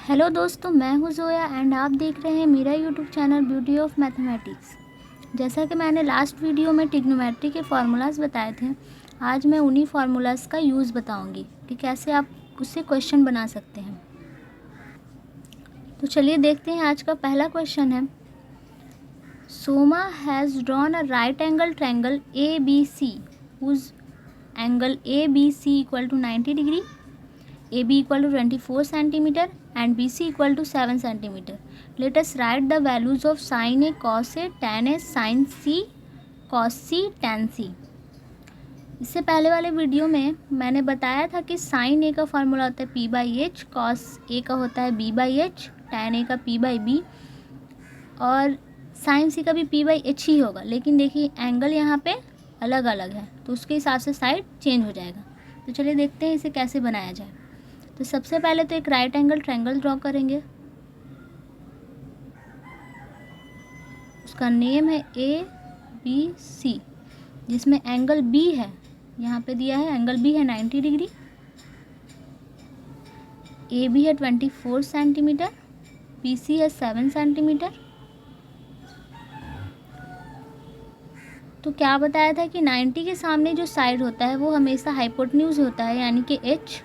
Hello दोस्तों, मैं हूँ जोया एंड आप देख रहे हैं मेरा YouTube channel beauty of mathematics. जैसा कि मैंने लास्ट वीडियो में ट्रिग्नोमेट्री के फार्मूलाज बताए थे, आज मैं उन्हीं फार्मूलाज का यूज़ बताऊंगी कि कैसे आप उससे क्वेश्चन बना सकते हैं। तो चलिए देखते हैं। आज का पहला क्वेश्चन है, Soma has drawn a right angle triangle A B C whose angle A B C equal to 90 degree, AB equal to 24 centimeter and BC equal to 7 centimeter. Let us write the values of sin A, cos A, tan A, sin C, cos C, tan C. इससे पहले वाले video में मैंने बताया था कि sin A का formula होता है P/H, cos A का होता है B/H, tan A का P/B और sin C का भी P/H ही होगा। लेकिन देखिए एंगल यहाँ पे अलग अलग है तो उसके हिसाब से साइड चेंज हो जाएगा। तो चलिए देखते हैं इसे कैसे बनाया जाए। तो सबसे पहले तो एक राइट एंगल ट्रायंगल ड्रॉ करेंगे। उसका नेम है ABC, जिसमें एंगल B है, यहाँ पे दिया है एंगल B है 90 डिग्री, AB है 24 सेंटीमीटर, BC है 7 सेंटीमीटर। तो क्या बताया था कि 90 के सामने जो साइड होता है वो हमेशा हाइपोटेन्यूज होता है, यानी कि H।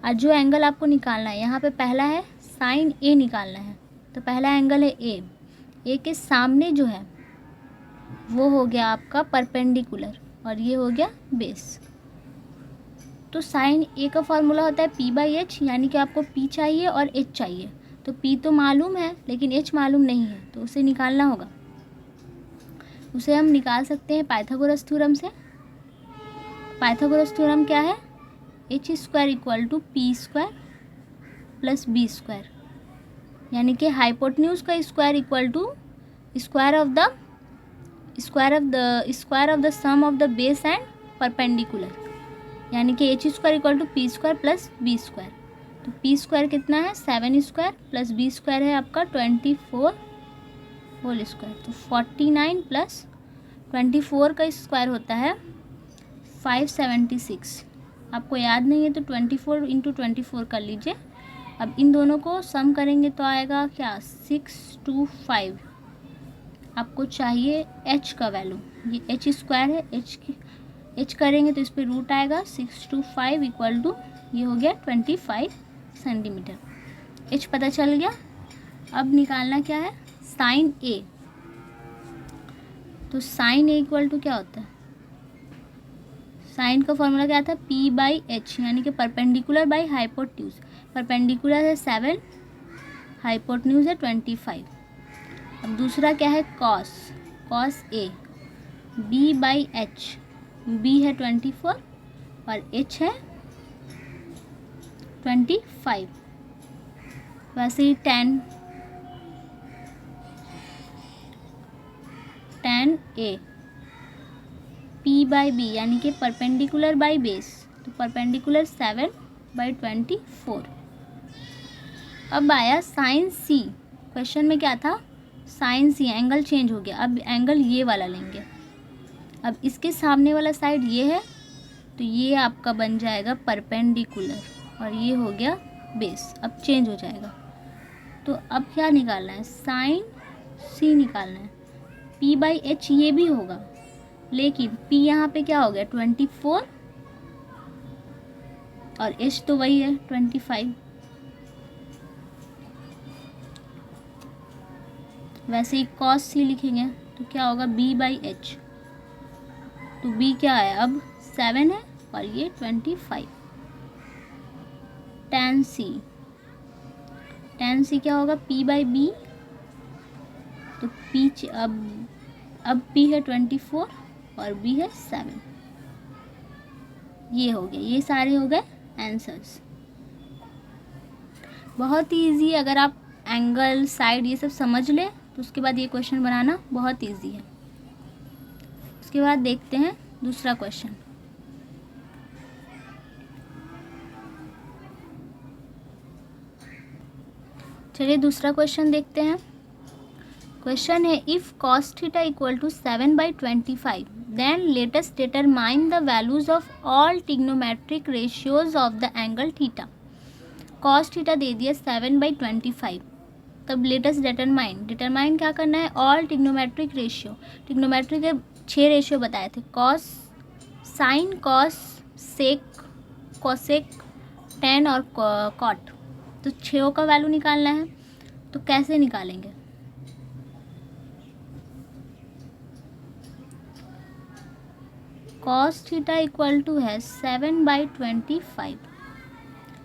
और जो एंगल आपको निकालना है, यहाँ पे पहला है साइन A निकालना है, तो पहला एंगल है A के सामने जो है वो हो गया आपका परपेंडिकुलर और ये हो गया बेस। तो साइन A का फॉर्मूला होता है P/H, यानी कि आपको P चाहिए और H चाहिए। तो P तो मालूम है लेकिन H मालूम नहीं है, तो उसे निकालना होगा। उसे हम निकाल सकते हैं पाइथागोरस थ्योरम से। पाइथागोरस थ्योरम क्या है? H² equal to P² plus B², यानी कि हाइपोटेन्यूज का square equal to square of the sum of the base and perpendicular, यानी कि H² equal to P² plus B²। तो P² कितना है? 7² प्लस B² है आपका 24 होल स्क्वायर, तो 49 प्लस 24 का स्क्वायर होता है 576। आपको याद नहीं है तो 24 इंटू 24 कर लीजिए। अब इन दोनों को सम करेंगे तो आएगा क्या? 625। आपको चाहिए H का वैल्यू, ये H² है, H करेंगे तो इस पर रूट आएगा। 625 इक्वल टू ये हो गया 25 सेंटीमीटर। H पता चल गया। अब निकालना क्या है? Sine A। तो साइन A इक्वल टू क्या होता है? साइन का फॉर्मूला क्या था? P/H, यानी कि परपेंडिकुलर बाई हाइपोटेन्यूज। परपेंडिकुलर है 7, हाइपोटेन्यूज है 25। अब दूसरा क्या है? कॉस A, B/H, B है 24 और H है 25। वैसे ही tan A, P/B, यानी कि परपेंडिकुलर बाई बेस, तो परपेंडिकुलर 7/24। अब आया साइन C। क्वेश्चन में क्या था? साइन C, एंगल चेंज हो गया। अब एंगल ये वाला लेंगे। अब इसके सामने वाला साइड ये है, तो ये आपका बन जाएगा परपेंडिकुलर और ये हो गया बेस। अब चेंज हो जाएगा। तो अब क्या निकालना है? साइन C निकालना है। P/H ये भी होगा, लेकिन P यहाँ पे क्या हो गया? 24 और H तो वही है 25। वैसे ही cos C लिखेंगे तो क्या होगा? B/H। तो B क्या है? अब 7 है और ये 25। tan C क्या होगा? P/B। तो P अब P है 24 और B है 7। ये हो गया, ये सारे हो गए आंसर्स। बहुत ही ईजी। अगर आप एंगल, साइड ये सब समझ लें तो उसके बाद ये क्वेश्चन बनाना बहुत ईजी है। उसके बाद देखते हैं दूसरा क्वेश्चन। चलिए दूसरा क्वेश्चन देखते हैं। क्वेश्चन है, if cos theta equal to 7/25, then let us determine the values of all trigonometric ratios of the angle theta. Cos theta दे दिया 7/25। तब लेटेस्ट डिटरमाइन क्या करना है, ऑल टिग्नोमेट्रिक रेशियो। टिग्नोमेट्री के 6 रेशियो बताए थे, कॉस, साइन, कॉस, सेक, cosec, ten और कॉट। तो 6 का वैल्यू निकालना है। तो कैसे निकालेंगे, कॉस थीटा इक्वल टू है 7/25।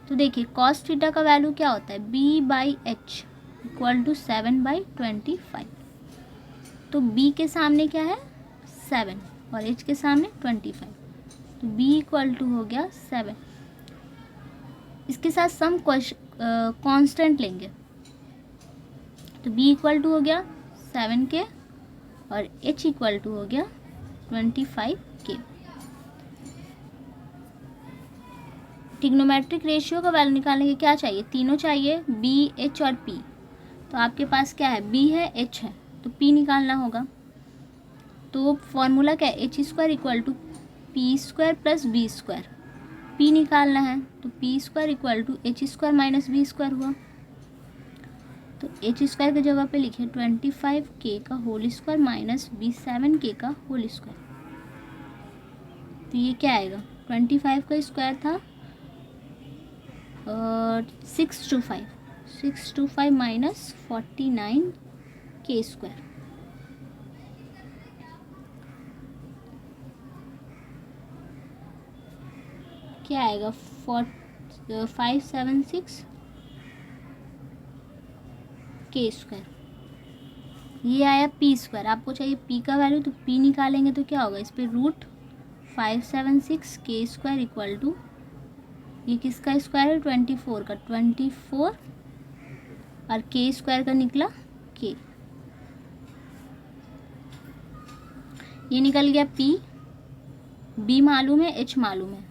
तो देखिए कॉस थीटा का वैल्यू क्या होता है, B/H इक्वल टू 7/25। तो B के सामने क्या है 7 और H के सामने 25, तो B इक्वल टू हो गया 7। इसके साथ सम कांस्टेंट लेंगे, तो B इक्वल टू हो गया 7 के और H इक्वल टू हो गया 25 के। टिग्नोमेट्रिक रेशियो का वैल्यू निकालने के क्या चाहिए, तीनों चाहिए, B, H और P। तो आपके पास क्या है, B है, H है, तो P निकालना होगा। तो फॉर्मूला क्या है, H² equal to P² plus B²। P निकालना है तो P² equal to H² minus B² हुआ। तो H² की जगह पे लिखे 25K का होल स्क्वायर माइनस B7K का होल स्क्वायर। तो ये क्या आएगा, 25 का स्क्वायर था 625 माइनस 49K²। क्या आएगा 576K²। ये आया P²। आपको चाहिए P का वैल्यू, तो P निकालेंगे तो क्या होगा, इस पर रूट 576K² इक्वल टू, ये किसका स्क्वायर है 24 का, 24 और K² का निकला K। ये निकल गया P, B मालूम है, H मालूम है।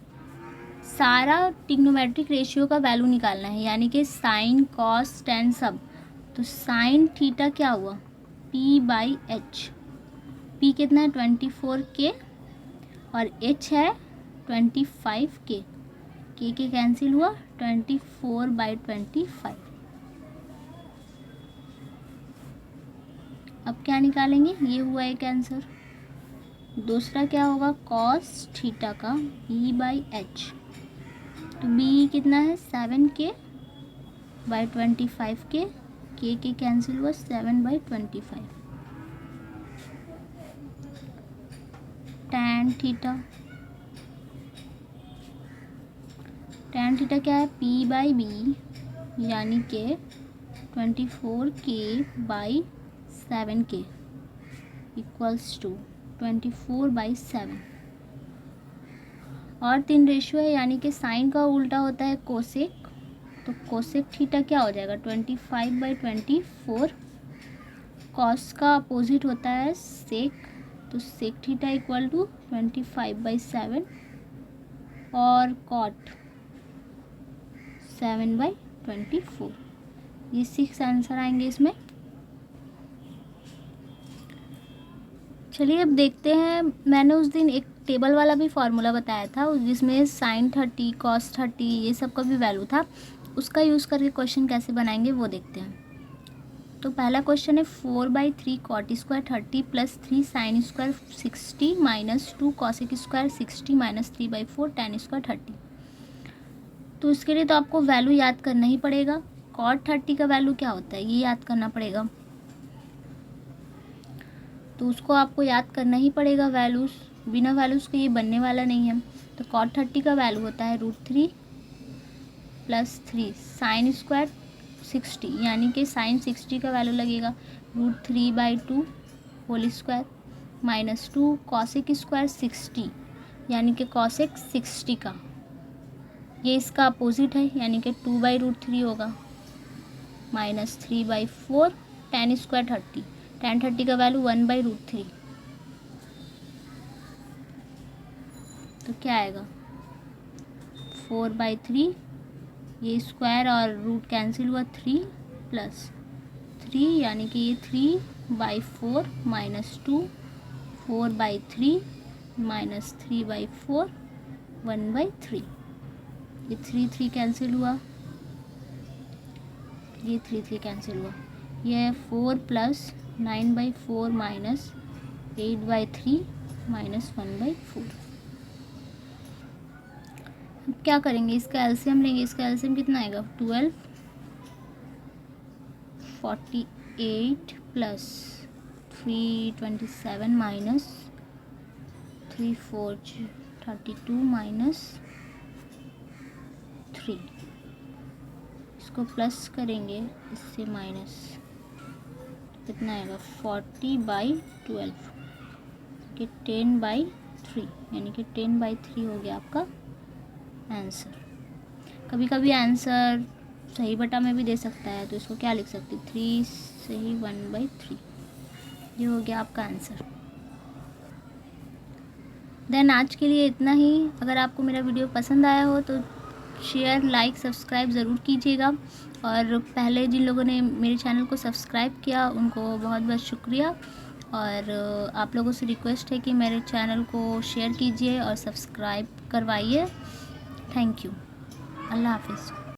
सारा टिग्नोमेट्रिक रेशियो का वैल्यू निकालना है, यानी कि साइन, कॉस, टेन सब। तो साइन थीटा क्या हुआ, P/H। P कितना है 24K और H है 25K। K के कैंसिल हुआ, 24/25। अब क्या निकालेंगे, ये हुआ एक आंसर। दूसरा क्या होगा, कॉस थीटा का B/H। तो B कितना है 7K/25 के, K के कैंसिल हुआ 7/25। टैन थीटा क्या है, P/B यानी कि 24K/7K इक्वल्स टू 24/7। और 3 रेशियो है, यानी कि साइन का उल्टा होता है कोसेक। तो कोसेक थीटा क्या हो जाएगा 25/24। कॉस का अपोजिट होता है सेक, तो सेक थीटा इक्वल टू 25/7 और कॉट 7/24। ये 6 आंसर आएंगे इसमें। चलिए अब देखते हैं, मैंने उस दिन एक टेबल वाला भी फार्मूला बताया था जिसमें साइन 30, कॉस 30 ये सब का भी वैल्यू था। उसका यूज़ करके क्वेश्चन कैसे बनाएंगे वो देखते हैं। तो पहला क्वेश्चन है 4/3 cot square 30 plus 3 sine square 60 minus 2 cosec square 60 minus 3/4 tan square 30। तो इसके लिए तो आपको वैल्यू याद करना ही पड़ेगा। कॉट 30 का वैल्यू क्या होता है ये याद करना पड़ेगा, तो उसको आपको याद करना ही पड़ेगा वैल्यूज़, बिना वैल्यूज़ के ये बनने वाला नहीं है। तो कॉट 30 का वैल्यू होता है √3 प्लस 3 साइन स्क्वायर 60, यानी कि साइन 60 का वैल्यू लगेगा √3/2 whole square minus 2 cosec square 60, यानी कि कॉसेक 60 का, ये इसका अपोजिट है यानी कि 2/√3 होगा माइनस 3/4 टेन स्क्वायर 30। टेन 30 का वैल्यू 1/√3। तो क्या आएगा 4/3, ये स्क्वायर और रूट कैंसिल हुआ 3 प्लस 3, यानी कि ये 3/4 माइनस 2 4/3 माइनस 3/4 1/3। ये 3 3 कैंसिल हुआ ये 3 कैंसिल हुआ, ये है 4 प्लस 9/4 माइनस 8/3 माइनस 1/4। क्या करेंगे, इसका एलसीएम लेंगे। इसका एलसीएम कितना आएगा, 12, 48 प्लस 327 माइनस 3 4 32 माइनस 3। इसको प्लस करेंगे, इससे माइनस, कितना आएगा 40/12 कि 10/3, यानी कि 10/3 हो गया आपका आंसर। कभी कभी आंसर सही बटा में भी दे सकता है, तो इसको क्या लिख सकते, 3 सही 1/3। ये हो गया आपका आंसर। देन आज के लिए इतना ही। अगर आपको मेरा वीडियो पसंद आया हो तो शेयर, लाइक, सब्सक्राइब ज़रूर कीजिएगा। और पहले जिन लोगों ने मेरे चैनल को सब्सक्राइब किया उनको बहुत बहुत शुक्रिया। और आप लोगों से रिक्वेस्ट है कि मेरे चैनल को शेयर कीजिए और सब्सक्राइब करवाइए। Thank you. अल्लाह हाफिज़।